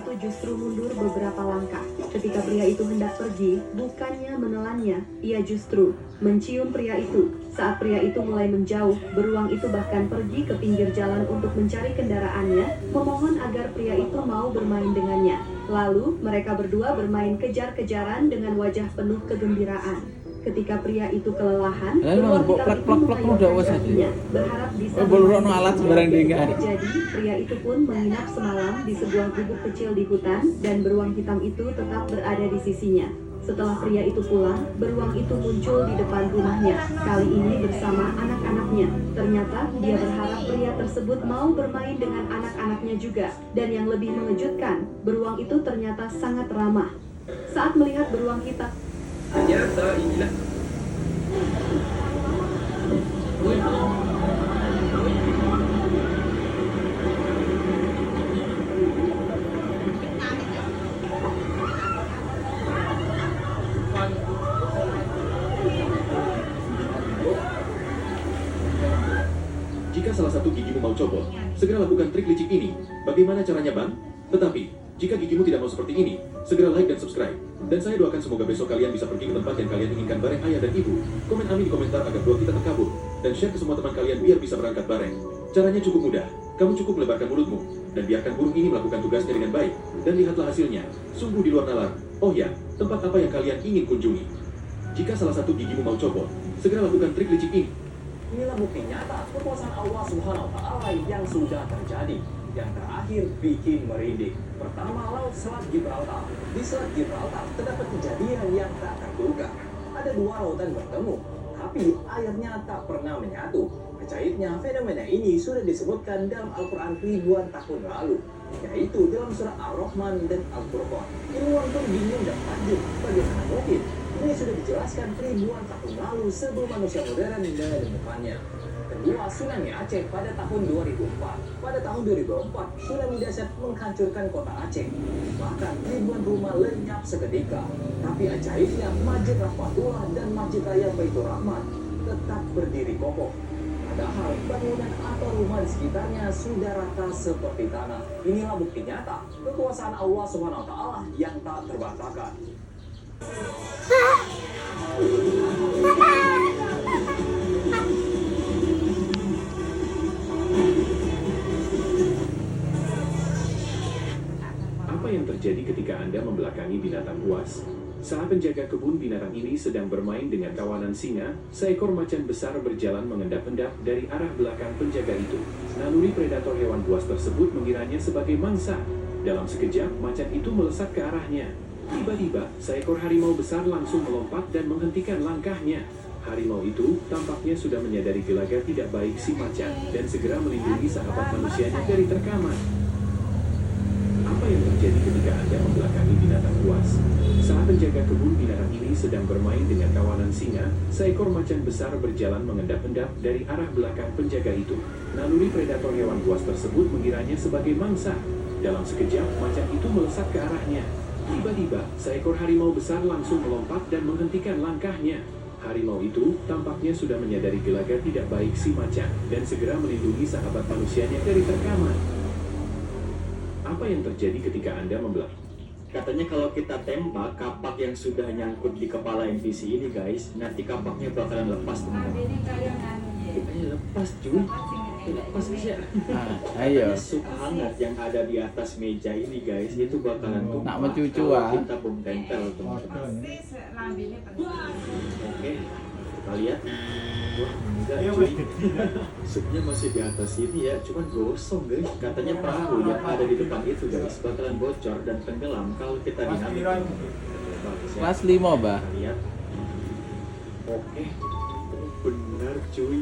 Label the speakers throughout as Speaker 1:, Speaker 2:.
Speaker 1: itu justru mundur beberapa langkah. Ketika pria itu hendak pergi, bukannya menelannya, ia justru mencium pria itu. Saat pria itu mulai menjauh, beruang itu bahkan pergi ke pinggir jalan untuk mencari kendaraannya, memohon agar pria itu mau bermain dengannya. Lalu, mereka berdua bermain kejar-kejaran dengan wajah penuh kegembiraan. Ketika pria itu kelelahan, beruang hitam itu mengayunkan kakinya, berharap bisa bermain dengan Jadi, pria itu pun menginap semalam di sebuah gubuk kecil di hutan, dan beruang hitam itu tetap berada di sisinya. Setelah pria itu pulang, beruang itu muncul di depan rumahnya, kali ini bersama anak-anaknya. Ternyata, dia berharap pria tersebut mau bermain dengan anak-anaknya juga. Dan yang lebih mengejutkan, beruang itu ternyata sangat ramah. Saat melihat beruang hitam,
Speaker 2: ternyata inilah
Speaker 3: jika salah satu gigimu mau copot, segera lakukan trik licik ini. Bagaimana caranya, Bang? Tetapi, jika gigimu tidak mau seperti ini, segera like dan subscribe. Dan saya doakan semoga besok kalian bisa pergi ke tempat yang kalian inginkan bareng ayah dan ibu. Komen amin di komentar agar doa kita terkabul. Dan share ke semua teman kalian biar bisa berangkat bareng. Caranya cukup mudah. Kamu cukup melebarkan mulutmu, dan biarkan burung ini melakukan tugasnya dengan baik. Dan lihatlah hasilnya. Sungguh di luar nalar. Oh ya, tempat apa yang kalian ingin kunjungi? Jika salah satu gigimu mau copot, segera lakukan trik licik ini.
Speaker 4: Inilah bukti nyata kekuasaan Allah Subhanahu wa Ta'ala yang sudah terjadi. Yang terakhir bikin merinding. Pertama, Laut Selat Gibraltar. Di Selat Gibraltar terdapat kejadian yang tak terduga. Ada dua lautan bertemu, tapi airnya tak pernah menyatu. Ajaibnya, fenomena ini sudah disebutkan dalam Al-Quran ribuan tahun lalu, yaitu dalam surah Ar-Rahman dan Al-Furqan. Ilmuwan pun bingung dan takjub, bagaimana mungkin? Ini sudah dijelaskan ribuan tahun lalu sebelum manusia modern menemukannya. Kedua, tsunami Aceh pada tahun 2004. Pada tahun 2004, tsunami dahsyat menghancurkan kota Aceh. Bahkan ribuan rumah lenyap seketika. Tapi ajaibnya, Masjid Rahmatullah dan Masjid Raya Baitur Rahman tetap berdiri kokoh. Padahal bangunan atau rumah di sekitarnya sudah rata seperti tanah. Inilah bukti nyata kekuasaan Allah Subhanahu wa Ta'ala yang tak terbantahkan.
Speaker 3: Apa yang terjadi ketika Anda membelakangi binatang buas? Saat penjaga kebun binatang ini sedang bermain dengan kawanan singa, seekor macan besar berjalan mengendap-endap dari arah belakang penjaga itu. Naluri predator hewan buas tersebut mengiranya sebagai mangsa. Dalam sekejap, macan itu melesat ke arahnya. Tiba-tiba, seekor harimau besar langsung melompat dan menghentikan langkahnya. Harimau itu tampaknya sudah menyadari gelagat tidak baik si macan dan segera melindungi sahabat manusianya dari terkamar. Apa yang terjadi ketika Anda membelakangi binatang buas? Saat penjaga kebun binatang ini sedang bermain dengan kawanan singa, seekor macan besar berjalan mengendap-endap dari arah belakang penjaga itu. Naluri predator hewan buas tersebut mengiranya sebagai mangsa. Dalam sekejap, macan itu melesat ke arahnya. Tiba-tiba, seekor harimau besar langsung melompat dan menghentikan langkahnya. Harimau itu tampaknya sudah menyadari gelagat tidak baik si macan dan segera melindungi sahabat manusianya dari terkamar. Apa yang terjadi ketika Anda membelak?
Speaker 5: Katanya kalau kita tembak kapak yang sudah nyangkut di kepala NPC ini guys, nanti kapaknya bakalan lepas teman-teman. Lepas cuy. Lepas bisa.
Speaker 6: Ayo.
Speaker 5: Sup hangat yang ada di atas meja ini guys, itu bakalan tumpah.
Speaker 6: Nak mencucu
Speaker 5: kalau kita bom tempel teman-teman. Oke, kita lihat. Wah, enggak cuy. Supnya masih di atas ini ya, cuman gosong guys. Katanya perahu yang ada di depan itu guys bakalan bocor dan tenggelam kalau kita diambil.
Speaker 6: Kelas 5, Bah.
Speaker 5: Kita lihat. Oke, benar cuy.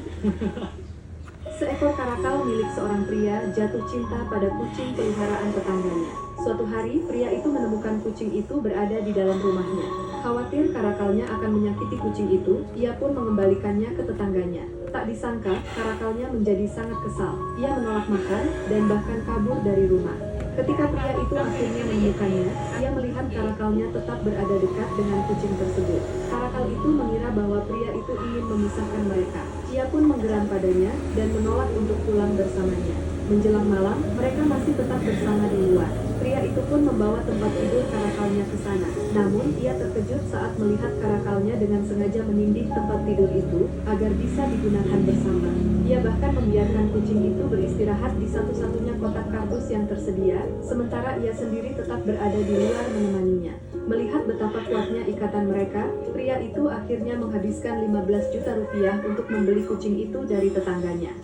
Speaker 1: seekor karakal milik seorang pria jatuh cinta pada kucing peliharaan tetangganya. Suatu hari, pria itu menemukan kucing itu berada di dalam rumahnya. Khawatir karakalnya akan menyakiti kucing itu, ia pun mengembalikannya ke tetangganya. Tak disangka, karakalnya menjadi sangat kesal. Ia menolak makan dan bahkan kabur dari rumah. Ketika pria itu akhirnya menemukannya, ia melihat karakalnya tetap berada dekat dengan kucing tersebut. Karakal itu mengira bahwa pria itu ingin memisahkan mereka. Ia pun menggeram padanya dan menolak untuk pulang bersamanya. Menjelang malam, mereka masih tetap bersama di luar. Pria itu pun membawa tempat tidur karakalnya ke sana. Namun, ia terkejut saat melihat karakalnya dengan sengaja menindih tempat tidur itu agar bisa digunakan bersama. Ia bahkan membiarkan kucing itu beristirahat di satu-satunya kotak kardus yang tersedia, sementara ia sendiri tetap berada di luar menemaninya. Melihat betapa kuatnya ikatan mereka, pria itu akhirnya menghabiskan 15 juta rupiah untuk membeli kucing itu dari tetangganya.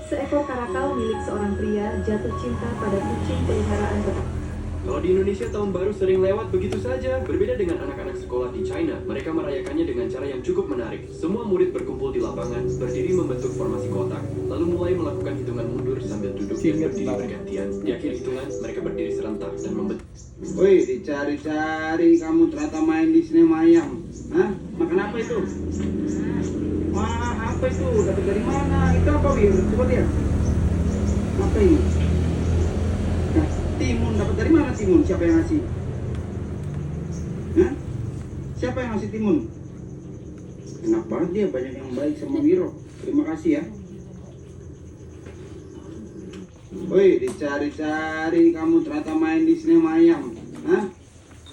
Speaker 1: Seekor karakal milik seorang pria jatuh cinta pada kucing peliharaan tetangga.
Speaker 2: Kalau di Indonesia tahun baru sering lewat begitu saja. Berbeda dengan anak-anak sekolah di China, mereka merayakannya dengan cara yang cukup menarik. Semua murid berkumpul di lapangan, berdiri membentuk formasi kotak, lalu mulai melakukan hitungan mundur sambil duduk dan berdiri bergantian. Di akhir hitungan, mereka berdiri serentak dan membentuk.
Speaker 7: Woi, dicari-cari kamu ternyata main di sini ayam. Hah? Makan apa itu? Wah, apa itu? Dapat dari mana? Itu apa, Wir? Coba lihat. Apa ini? Nah, timun. Dapat dari mana timun? Siapa yang ngasih? Hah? Siapa yang ngasih timun? Enak banget dia, banyak yang baik sama Wiro. Terima kasih ya. Woi, dicari-cari kamu ternyata main di sini ayam. Hah?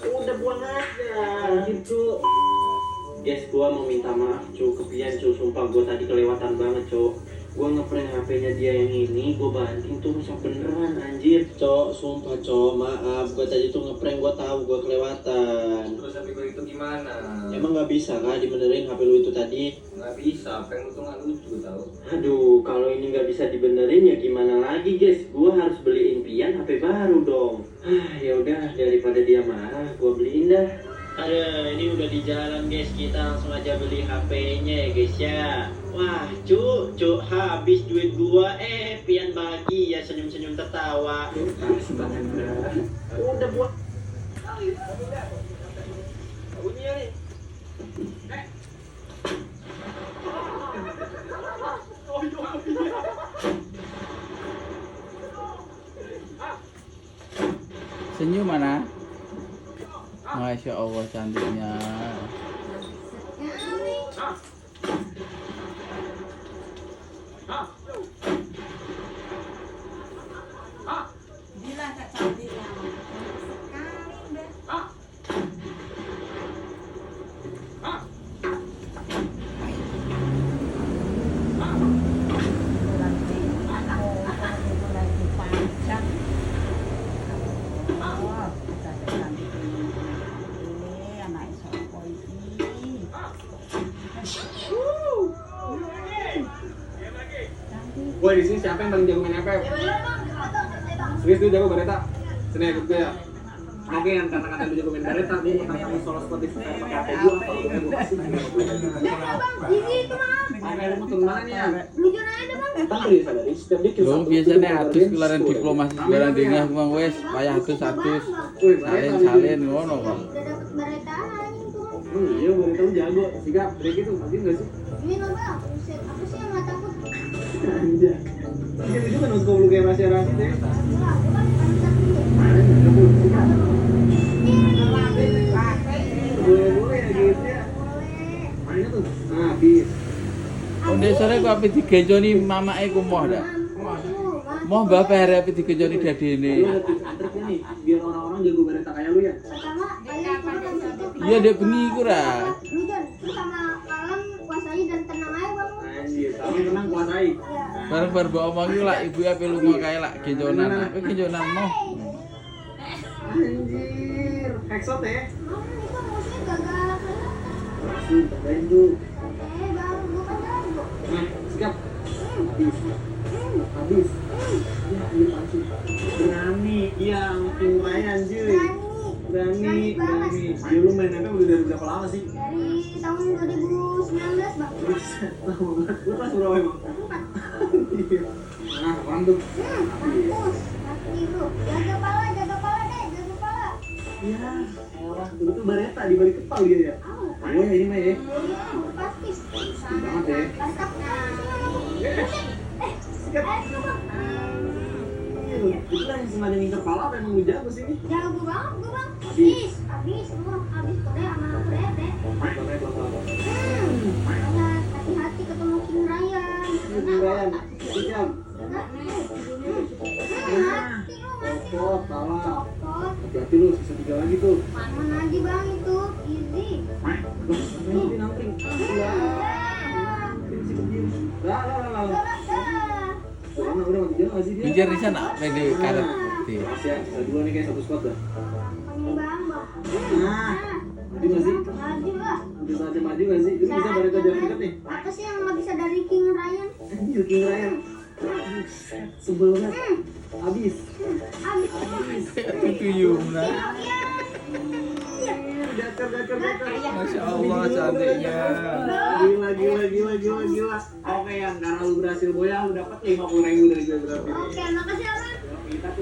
Speaker 7: Udah buang aja gitu.
Speaker 5: Guys, gua mau minta maaf cu, kepian cu, sumpah gua tadi kelewatan banget cu. Gua ngeprank HP-nya dia yang ini, gua banting tuh rusak beneran anjir. Cok, sumpah cok, maaf, gua tadi tuh ngeprank, gua tahu gua kelewatan.
Speaker 2: Terus HP gue itu gimana?
Speaker 5: Emang nggak bisa kah dibenerin HP lu itu tadi?
Speaker 2: Nggak bisa, prank lu tuh nggak lucu tau.
Speaker 5: Aduh, kalau ini nggak bisa dibenerin ya gimana lagi guys? Gua harus beliin Pian HP baru dong. Ya udah, daripada dia marah, gua beliin dah. Aduh, ini udah di jalan guys, kita langsung aja beli HP-nya ya guys ya. Wah, cuk, habis duit gua, Pian bagi ya senyum-senyum tertawa. Udah buat. Bunyinya nih.
Speaker 6: Senyum mana? Masya Allah cantiknya.
Speaker 8: Bilang Kak cantik ya. Sekali udah. Lagi panjang. Oh, kita ada cantik ini anak sopo ini.
Speaker 2: Woi, di sini siapa yang paling jago main FF? Serius tuh jago Bareta? Sini ikut gue ya. Oke, yang kata-kata lu jago main Bareta, gue mau tanya soal Spotify pakai HP gue apa lu gue kasih. Oke, lu mau turun mana nih ya? Bang, dari sadari, setiap dia kill
Speaker 6: Lo
Speaker 2: satu,
Speaker 6: biasanya
Speaker 2: itu
Speaker 6: atus
Speaker 2: dia
Speaker 6: keluaran
Speaker 2: score.
Speaker 6: diplomasi barang dengah bang wes, payah atus
Speaker 2: Woi, Bareta,
Speaker 6: salin ngono kok.
Speaker 2: Iya, Bareta lu jago. Sikap, dari gitu, mungkin gak sih? Anjay. Sikap itu kan harus lu kayak rahasia-rahasia deh. Boleh ya gitu ya. Mana tuh? Nah, habis.
Speaker 6: Onde sore ku ape digejoni mamake ku moh dah. Moh bapak hari ape digejoni dadene.
Speaker 2: Lu ada tips and triknya nih, biar orang-orang jago Bareta kayak lu ya.
Speaker 6: Iya dia bengi ku ra.
Speaker 2: Anjir, kamu tenang kuasai.
Speaker 6: Bareng-bareng mbok omongi lah ibu ape lunga kae lak gejonan. Ape gejonan moh.
Speaker 2: Anjir, headshot ya. Langsung tambahin tuh. Nah, sikap. Habis. Habis. Ya, ini pasti. Berani, iya, makin main anjir. Berani. Ya, lu main apa udah dari berapa lama sih?
Speaker 9: Dari tahun 2019, Bang.
Speaker 2: Buset, lama banget. Lu kelas berapa emang?
Speaker 9: 4.
Speaker 2: Nah, mantap.
Speaker 9: Mampus. Mati lu. Jaga pala deh, jaga pala.
Speaker 2: Ya, elah, lu tuh Bareta di balik kepal dia ya. Oh ya, ini mah ya.
Speaker 9: Pasti.
Speaker 2: Banget ya.
Speaker 9: Mantap.
Speaker 2: Sikap. Itu kan yang sengaja ngincer pala apa emang lu jago sih ini?
Speaker 9: Jago banget gua, Bang. Habis semua. Habis Korea sama Korea, teh. Makanya hati-hati ketemu Kim Ryan.
Speaker 2: Ryan, sikap.
Speaker 9: Hati lu masih.
Speaker 2: Copot, pala.
Speaker 9: Copot.
Speaker 7: Hati-hati lu, sisa 3 lagi tuh.
Speaker 9: Mana aja bang itu? Easy.
Speaker 7: Nanti namping. Lah. Udah mati jalan nggak sih dia?
Speaker 6: Pinggir di sana, pede karet.
Speaker 7: Masih ya, sisa 2 nih kayak satu squad dah.
Speaker 9: Paling bang bang.
Speaker 7: Nah, maju nggak sih?
Speaker 9: Maju lah.
Speaker 7: Udah saatnya maju nggak sih? Lu bisa balik ke jalan dekat nih.
Speaker 9: Apa sih yang nggak bisa dari King Ryan?
Speaker 7: Anjir, King Ryan. Sebel banget. Abis.
Speaker 9: Abis.
Speaker 6: Tuyul nah.
Speaker 7: Gacor.
Speaker 6: Masya Allah cantiknya.
Speaker 7: Gila. Oke, yang karena lu berhasil boya, lu dapat 50.000 dari gue berarti.
Speaker 9: Oke, makasih abang.
Speaker 7: Kita tuh